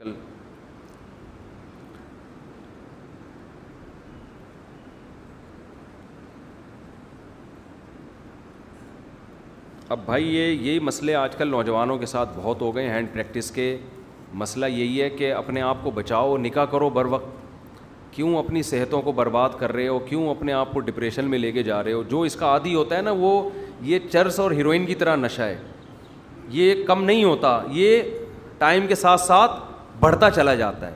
اب بھائی یہی مسئلے آج کل نوجوانوں کے ساتھ بہت ہو گئے. ہینڈ پریکٹس کے مسئلہ یہی ہے کہ اپنے آپ کو بچاؤ, نکاح کرو بر وقت. کیوں اپنی صحتوں کو برباد کر رہے ہو؟ کیوں اپنے آپ کو ڈپریشن میں لے کے جا رہے ہو؟ جو اس کا عادی ہوتا ہے نا, وہ یہ چرس اور ہیروئن کی طرح نشہ ہے, یہ کم نہیں ہوتا, یہ ٹائم کے ساتھ ساتھ بڑھتا چلا جاتا ہے.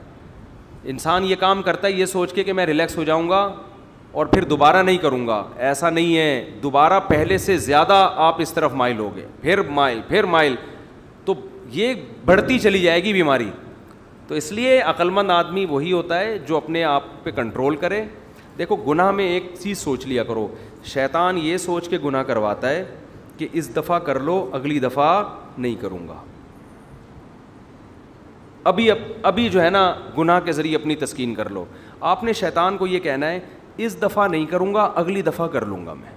انسان یہ کام کرتا ہے یہ سوچ کے کہ میں ریلیکس ہو جاؤں گا اور پھر دوبارہ نہیں کروں گا. ایسا نہیں ہے, دوبارہ پہلے سے زیادہ آپ اس طرف مائل ہو گئے, پھر مائل, تو یہ بڑھتی چلی جائے گی بیماری. تو اس لیے عقلمند آدمی وہی ہوتا ہے جو اپنے آپ پہ کنٹرول کرے. دیکھو گناہ میں ایک چیز سوچ لیا کرو, شیطان یہ سوچ کے گناہ کرواتا ہے کہ اس دفعہ کر لو, اگلی دفعہ نہیں کروں گا. ابھی جو ہے نا گناہ کے ذریعے اپنی تسکین کر لو. آپ نے شیطان کو یہ کہنا ہے اس دفعہ نہیں کروں گا, اگلی دفعہ کر لوں گا میں.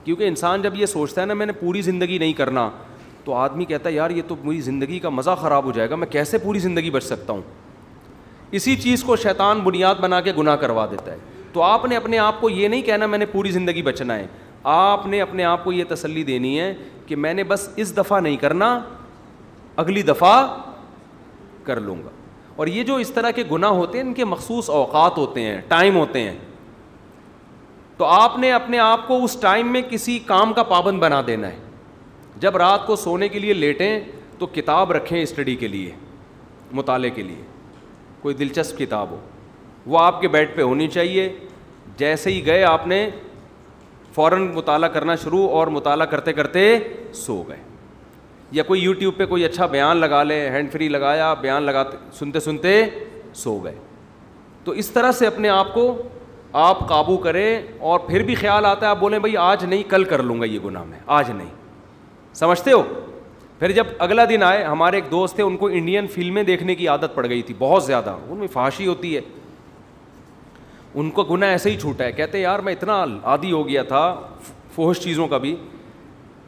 کیونکہ انسان جب یہ سوچتا ہے نا میں نے پوری زندگی نہیں کرنا, تو آدمی کہتا ہے یار یہ تو میری زندگی کا مزہ خراب ہو جائے گا, میں کیسے پوری زندگی بچ سکتا ہوں. اسی چیز کو شیطان بنیاد بنا کے گناہ کروا دیتا ہے. تو آپ نے اپنے آپ کو یہ نہیں کہنا میں نے پوری زندگی بچنا ہے, آپ نے اپنے آپ کو یہ تسلی دینی ہے کہ میں نے بس اس دفعہ نہیں کرنا, اگلی دفعہ کر لوں گا. اور یہ جو اس طرح کے گناہ ہوتے ہیں ان کے مخصوص اوقات ہوتے ہیں, ٹائم ہوتے ہیں. تو آپ نے اپنے آپ کو اس ٹائم میں کسی کام کا پابند بنا دینا ہے. جب رات کو سونے کے لیے لیٹیں تو کتاب رکھیں اسٹڈی کے لیے, مطالعے کے لیے, کوئی دلچسپ کتاب ہو وہ آپ کے بیڈ پہ ہونی چاہیے. جیسے ہی گئے آپ نے فوراً مطالعہ کرنا شروع, اور مطالعہ کرتے کرتے سو گئے. یا کوئی یوٹیوب پہ کوئی اچھا بیان لگا لے, ہینڈ فری لگایا, بیان لگاتے سنتے سنتے سو گئے. تو اس طرح سے اپنے آپ کو آپ قابو کریں. اور پھر بھی خیال آتا ہے آپ بولیں بھائی آج نہیں کل کر لوں گا یہ گناہ, میں آج نہیں. سمجھتے ہو؟ پھر جب اگلا دن آئے, ہمارے ایک دوست تھے ان کو انڈین فلمیں دیکھنے کی عادت پڑ گئی تھی بہت زیادہ, ان میں فحاشی ہوتی ہے. ان کو گناہ ایسے ہی چھوٹا ہے, کہتے یار میں اتنا عادی ہو گیا تھا فحش چیزوں کا بھی,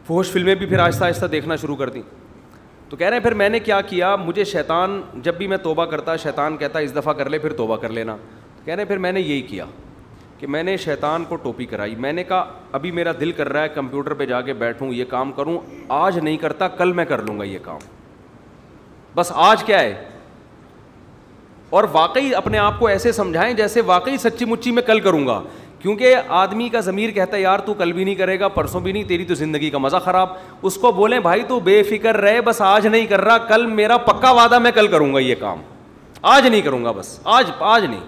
فحش فلمیں بھی پھر آہستہ آہستہ دیکھنا شروع کر دیں. تو کہہ رہے ہیں پھر میں نے کیا کیا, مجھے شیطان جب بھی میں توبہ کرتا شیطان کہتا اس دفعہ کر لے پھر توبہ کر لینا. کہہ رہے ہیں پھر میں نے یہی کیا کہ میں نے شیطان کو ٹوپی کرائی. میں نے کہا ابھی میرا دل کر رہا ہے کمپیوٹر پہ جا کے بیٹھوں یہ کام کروں, آج نہیں کرتا کل میں کر لوں گا یہ کام, بس آج کیا ہے. اور واقعی اپنے آپ کو ایسے سمجھائیں جیسے واقعی سچی مچی میں کل کروں گا. کیونکہ آدمی کا ضمیر کہتا ہے یار تو کل بھی نہیں کرے گا, پرسوں بھی نہیں, تیری تو زندگی کا مزہ خراب. اس کو بولیں بھائی تو بے فکر رہے, بس آج نہیں کر رہا, کل میرا پکا وعدہ میں کل کروں گا یہ کام, آج نہیں کروں گا, بس آج نہیں.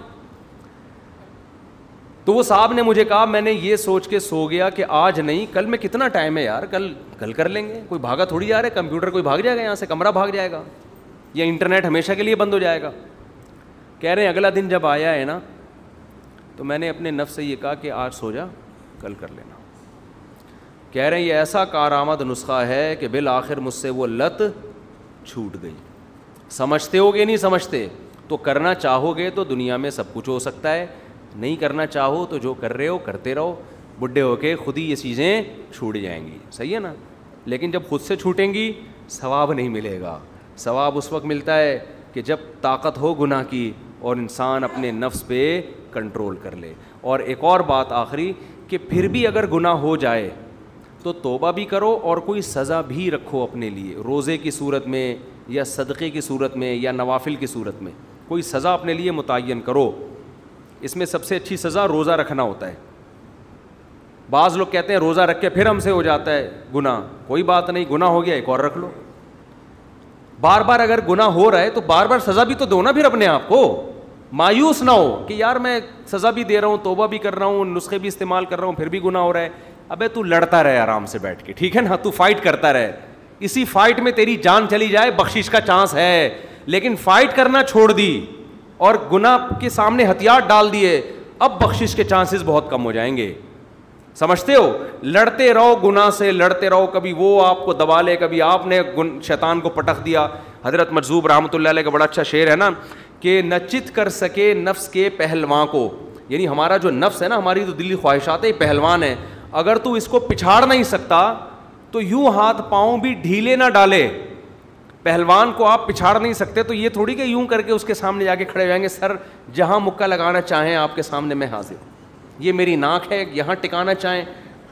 تو وہ صاحب نے مجھے کہا میں نے یہ سوچ کے سو گیا کہ آج نہیں, کل میں کتنا ٹائم ہے یار, کل کر لیں گے, کوئی بھاگا تھوڑی جا رہا ہے, کمپیوٹر کوئی بھاگ جائے گا یہاں سے, کمرہ بھاگ جائے گا, یا انٹرنیٹ ہمیشہ کے لیے بند ہو جائے گا. کہہ رہے ہیں اگلا دن جب آیا ہے نا تو میں نے اپنے نفس سے یہ کہا کہ آج سو جا کل کر لینا. کہہ رہے ہیں یہ ایسا کارآمد نسخہ ہے کہ بالآخر مجھ سے وہ لت چھوٹ گئی. سمجھتے ہو گے نہیں سمجھتے تو کرنا چاہو گے تو دنیا میں سب کچھ ہو سکتا ہے, نہیں کرنا چاہو تو جو کر رہے ہو کرتے رہو, بڈھے ہو کے خود ہی یہ چیزیں چھوٹ جائیں گی. صحیح ہے نا؟ لیکن جب خود سے چھوٹیں گی ثواب نہیں ملے گا. ثواب اس وقت ملتا ہے کہ جب طاقت ہو گناہ کی اور انسان اپنے نفس پہ کنٹرول کر لے. اور ایک اور بات آخری کہ پھر بھی اگر گناہ ہو جائے تو توبہ بھی کرو اور کوئی سزا بھی رکھو اپنے لیے, روزے کی صورت میں یا صدقے کی صورت میں یا نوافل کی صورت میں کوئی سزا اپنے لیے متعین کرو. اس میں سب سے اچھی سزا روزہ رکھنا ہوتا ہے. بعض لوگ کہتے ہیں روزہ رکھ کے پھر ہم سے ہو جاتا ہے گناہ, کوئی بات نہیں, گناہ ہو گیا ایک اور رکھ لو. بار بار اگر گناہ ہو رہا ہے تو بار بار سزا بھی تو دو نا پھر اپنے آپ کو. مایوس نہ ہو کہ یار میں سزا بھی دے رہا ہوں, توبہ بھی کر رہا ہوں, نسخے بھی استعمال کر رہا ہوں, پھر بھی گناہ ہو رہا ہے. ابے تو لڑتا رہے آرام سے بیٹھ کے, ٹھیک ہے نا, تو فائٹ کرتا رہے. اسی فائٹ میں تیری جان چلی جائے بخشش کا چانس ہے, لیکن فائٹ کرنا چھوڑ دی اور گناہ کے سامنے ہتھیار ڈال دیے, اب بخشش کے چانسز بہت کم ہو جائیں گے. سمجھتے ہو؟ لڑتے رہو گناہ سے, لڑتے رہو, کبھی وہ آپ کو دبا لے, کبھی آپ نے شیطان کو پٹخ دیا. حضرت مجذوب رحمۃ اللہ علیہ کا بڑا اچھا شعر ہے نا کہ نہ چت کر سکے نفس کے پہلواں کو, یعنی ہمارا جو نفس ہے نا, ہماری جو دلی خواہشات ہے یہ پہلوان ہے, اگر تو اس کو پچھاڑ نہیں سکتا تو یوں ہاتھ پاؤں بھی ڈھیلے نہ ڈالے, پہلوان کو آپ پچھاڑ نہیں سکتے تو یہ تھوڑی کہ یوں کر کے اس کے سامنے جا کے کھڑے ہوئیں گے, سر جہاں مکہ لگانا چاہیں آپ کے سامنے میں حاضر ہوں, یہ میری ناک ہے, یہاں ٹکانا چاہیں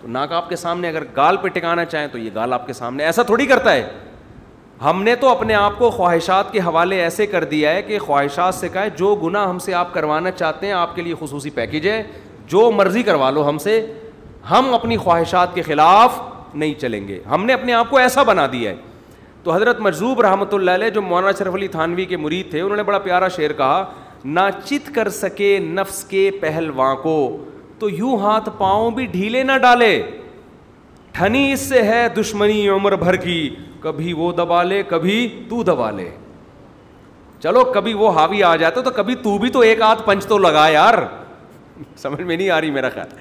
تو ناک آپ کے سامنے, اگر گال پہ ٹکانا چاہیں تو یہ گال آپ کے سامنے. ایسا تھوڑی کرتا ہے. ہم نے تو اپنے آپ کو خواہشات کے حوالے ایسے کر دیا ہے کہ خواہشات سے کہا ہے جو گناہ ہم سے آپ کروانا چاہتے ہیں آپ کے لیے خصوصی پیکیج ہے, جو مرضی کروا لو ہم سے, ہم اپنی خواہشات کے خلاف نہیں چلیں گے. ہم نے اپنے آپ کو ایسا بنا دیا ہے. تو حضرت مجذوب رحمۃ اللہ علیہ جو مولانا اشرف علی تھانوی کے مرید تھے, انہوں نے بڑا پیارا شعر کہا, نہ چت کر سکے نفس کے پہلواں کو تو یوں ہاتھ پاؤں بھی ڈھیلے نہ ڈالے, ٹھنی اس سے ہے دشمنی عمر بھر کی, کبھی وہ دبا لے کبھی تو دبا لے. چلو کبھی وہ حاوی آ جاتا تو کبھی تو بھی تو ایک آدھ پنچ تو لگا یار. سمجھ میں نہیں آ رہی میرا خیال.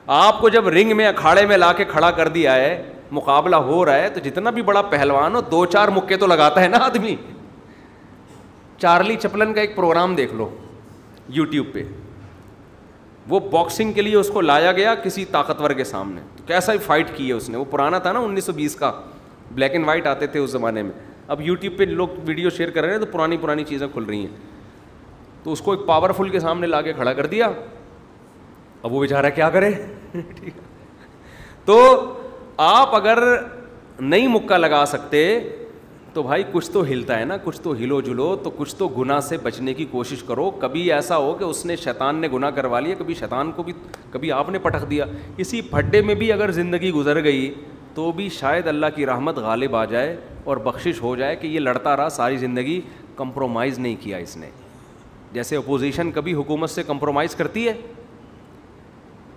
آپ کو جب رنگ میں اکھاڑے میں لا کے کھڑا کر دیا ہے, مقابلہ ہو رہا ہے, تو جتنا بھی بڑا پہلوان ہو 2-4 مکے تو لگاتا ہے نا آدمی. چارلی چپلن کا ایک پروگرام دیکھ لو یوٹیوب پہ, وہ باکسنگ کے لیے اس کو لایا گیا کسی طاقتور کے سامنے, تو کیسا ہی فائٹ کی ہے اس نے. وہ پرانا تھا نا 1920 کا, بلیک اینڈ وائٹ آتے تھے اس زمانے میں. اب یوٹیوب پہ لوگ ویڈیو شیئر کر رہے ہیں تو پرانی چیزیں کھل رہی ہیں. تو اس کو ایک پاورفل کے سامنے لا کے کھڑا کر دیا. اب وہ بیچارہ کیا کرے. ٹھیک ہے, تو آپ اگر نہیں مکہ لگا سکتے تو بھائی کچھ تو ہلتا ہے نا, کچھ تو ہلو جلو, تو کچھ تو گناہ سے بچنے کی کوشش کرو. کبھی ایسا ہو کہ اس نے شیطان نے گناہ کروا لیا, کبھی شیطان کو بھی, کبھی آپ نے پٹخ دیا. اسی پھڈے میں بھی اگر زندگی گزر گئی تو بھی شاید اللہ کی رحمت غالب آ جائے اور بخشش ہو جائے کہ یہ لڑتا رہا ساری زندگی, کمپرومائز نہیں کیا اس نے. جیسے اپوزیشن کبھی حکومت سے کمپرومائز کرتی ہے.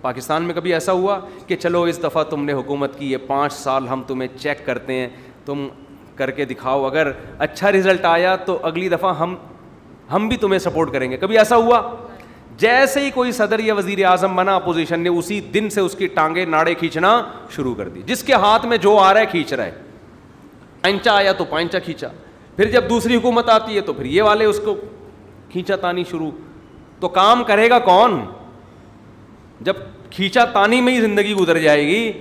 پاکستان میں کبھی ایسا ہوا کہ چلو اس دفعہ تم نے حکومت کی, یہ 5 سال ہم تمہیں چیک کرتے ہیں, تم کر کے دکھاؤ, اگر اچھا رزلٹ آیا تو اگلی دفعہ ہم بھی تمہیں سپورٹ کریں گے. کبھی ایسا ہوا؟ جیسے ہی کوئی صدر یا وزیر اعظم بنا اپوزیشن نے اسی دن سے اس کی ٹانگیں ناڑے کھینچنا شروع کر دی. جس کے ہاتھ میں جو آ رہا ہے کھینچ رہا ہے. پائنچا آیا تو پائنچا کھینچا, پھر جب دوسری حکومت آتی ہے تو پھر یہ والے اس کو کھینچا تانی شروع. تو کام کرے گا کون جب کھینچا تانی میں ہی زندگی گزر جائے گی؟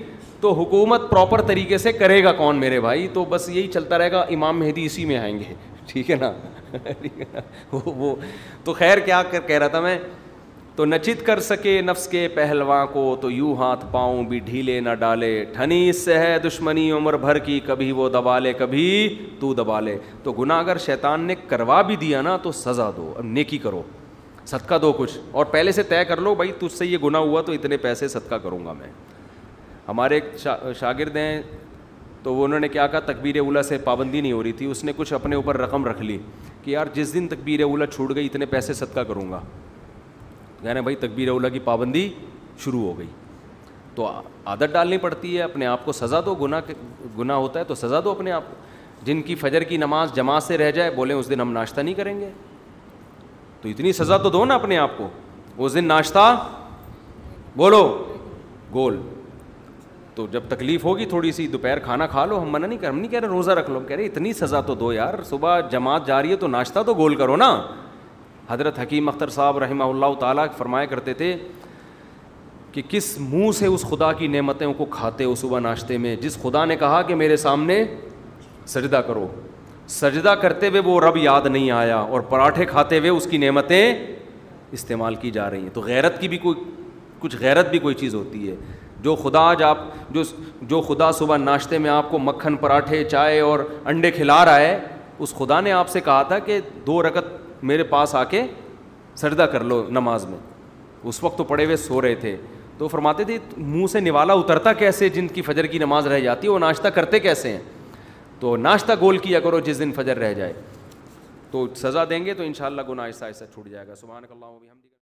تو حکومت پراپر طریقے سے کرے گا کون میرے بھائی؟ تو بس یہی چلتا رہے گا, امام مہدی اسی میں آئیں گے. ٹھیک ہے نا. وہ تو خیر کیا کہہ رہا تھا میں, تو نچت کر سکے نفس کے پہلواں کو تو یوں ہاتھ پاؤں بھی ڈھیلے نہ ڈالے, ٹھنی اس سے ہے دشمنی عمر بھر کی, کبھی وہ دبا لے کبھی تو دبا لے. تو گناہ اگر شیطان نے کروا بھی دیا نا تو سزا دو, اب نیکی کرو, صدقہ دو کچھ, اور پہلے سے طے کر لو بھائی تجھ سے یہ گناہ ہوا تو اتنے پیسے صدقہ کروں گا میں. ہمارے ایک شاگرد ہیں, تو وہ انہوں نے کیا کہا, تکبیر اولیٰ سے پابندی نہیں ہو رہی تھی, اس نے کچھ اپنے اوپر رقم رکھ لی کہ یار جس دن تکبیر اولیٰ چھوٹ گئی اتنے پیسے صدقہ کروں گا. کہنا بھائی تکبیر اولیٰ کی پابندی شروع ہو گئی, تو عادت ڈالنی پڑتی ہے. اپنے آپ کو سزا دو, گناہ ہوتا ہے تو سزا دو اپنے آپ کو. جن کی فجر کی نماز جماعت سے رہ جائے, بولیں اس دن ہم ناشتہ نہیں کریں گے, تو اتنی سزا تو دو نا اپنے آپ کو. اس دن ناشتہ بولو گول, تو جب تکلیف ہوگی تھوڑی سی دوپہر کھانا کھا لو. ہم منع نہیں ہم نہیں کہہ رہے روزہ رکھ لو, ہم کہہ رہے اتنی سزا تو دو یار. صبح جماعت جا رہی ہے تو ناشتہ تو گول کرو نا. حضرت حکیم اختر صاحب رحمہ اللہ تعالیٰ فرمایا کرتے تھے کہ کس منہ سے اس خدا کی نعمتوں کو کھاتے ہو صبح ناشتے میں, جس خدا نے کہا کہ میرے سامنے سجدہ کرو. سجدہ کرتے ہوئے وہ رب یاد نہیں آیا, اور پراٹھے کھاتے ہوئے اس کی نعمتیں استعمال کی جا رہی ہیں. تو غیرت کی بھی کچھ غیرت بھی کوئی چیز ہوتی ہے. جو خدا آج آپ جو خدا صبح ناشتے میں آپ کو مکھن پراٹھے چائے اور انڈے کھلا رہا ہے, اس خدا نے آپ سے کہا تھا کہ 2 رکعت میرے پاس آ کے سجدہ کر لو نماز میں. اس وقت تو پڑے ہوئے سو رہے تھے, تو فرماتے تھے منہ سے نوالا اترتا کیسے جن کی فجر کی نماز رہ جاتی ہے, وہ ناشتہ کرتے کیسے ہیں؟ تو ناشتہ گول کیا کرو جس دن فجر رہ جائے, تو سزا دیں گے تو انشاءاللہ گناہ آہستہ آہستہ چھوٹ جائے گا. سبحانک اللہم و بحمدک.